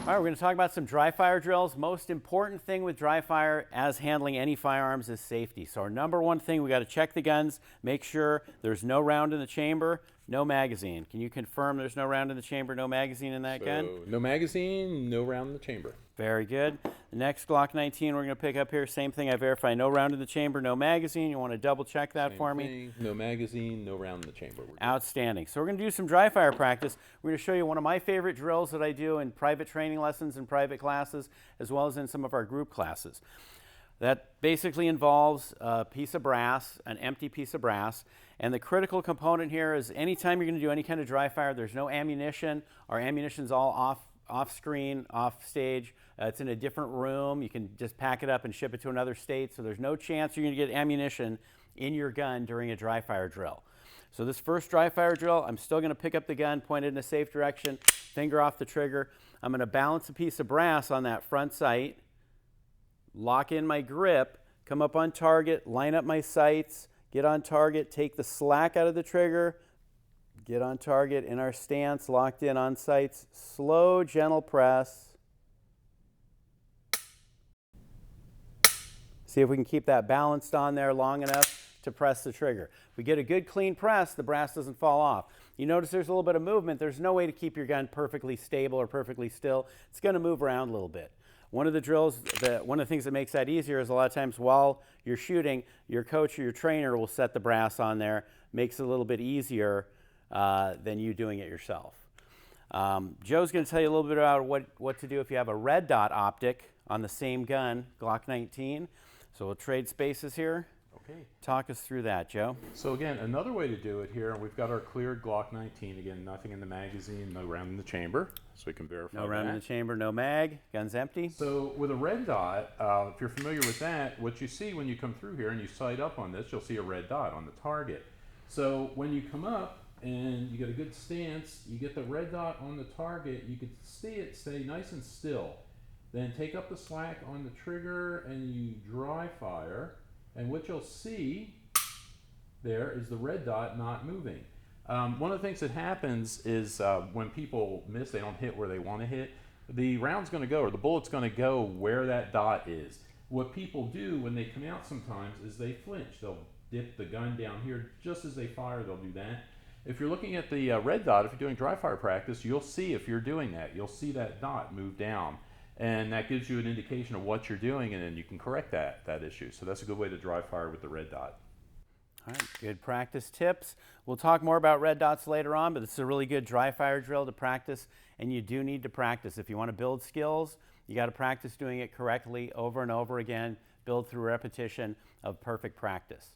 All right, we're going to talk about some dry fire drills. Most important thing with dry fire as handling any firearms is safety. So our number one thing, we got to check the guns, make sure there's no round in the chamber, no magazine. Can you confirm there's no round in the chamber, no magazine in that gun? No magazine, no round in the chamber. Very good. The next Glock 19 we're going to pick up here, same thing, I verify no round in the chamber, no magazine. You want to double check that for me? No magazine, no round in the chamber. Outstanding. So we're going to do some dry fire practice. We're going to show you one of my favorite drills that I do in private training lessons and private classes, as well as in some of our group classes. That basically involves a piece of brass, an empty piece of brass, and the critical component here is anytime you're going to do any kind of dry fire, there's no ammunition. Our ammunition's all off screen, off stage. It's in a different room. You can just pack it up and ship it to another state, so there's no chance you're going to get ammunition in your gun during a dry fire drill. So this first dry fire drill, I'm still going to pick up the gun, point it in a safe direction, finger off the trigger. I'm going to balance a piece of brass on that front sight, lock in my grip, come up on target, line up my sights, get on target, take the slack out of the trigger, get on target in our stance, locked in on sights, slow, gentle press. See if we can keep that balanced on there long enough to press the trigger. If we get a good clean press, the brass doesn't fall off. You notice there's a little bit of movement. There's no way to keep your gun perfectly stable or perfectly still. It's going to move around a little bit. One of the drills, one of the things that makes that easier is a lot of times while you're shooting, your coach or your trainer will set the brass on there. Makes it a little bit easier than you doing it yourself. Joe's going to tell you a little bit about what to do if you have a red dot optic on the same gun, Glock 19. So we'll trade spaces here. Okay. Talk us through that, Joe. So again, another way to do it here, we've got our cleared Glock 19. Again, nothing in the magazine, no round in the chamber, so we can verify No round that. in the chamber, no mag, gun's empty. So with a red dot, if you're familiar with that, what you see when you come through here and you sight up on this, you'll see a red dot on the target. So when you come up and you get a good stance, you get the red dot on the target, you can see it stay nice and still. Then take up the slack on the trigger and you dry fire. And what you'll see there is the red dot not moving. One of the things that happens is when people miss, they don't hit where they want to hit, the round's going to go, or the bullet's going to go where that dot is. What people do when they come out sometimes is they flinch. They'll dip the gun down here just as they fire, they'll do that. If you're looking at the red dot, if you're doing dry fire practice, you'll see if you're doing that. You'll see that dot move down. And that gives you an indication of what you're doing, and then you can correct that issue. So that's a good way to dry fire with the red dot. All right, good practice tips. We'll talk more about red dots later on, but this is a really good dry fire drill to practice, and you do need to practice. If you want to build skills, you got to practice doing it correctly over and over again, build through repetition of perfect practice.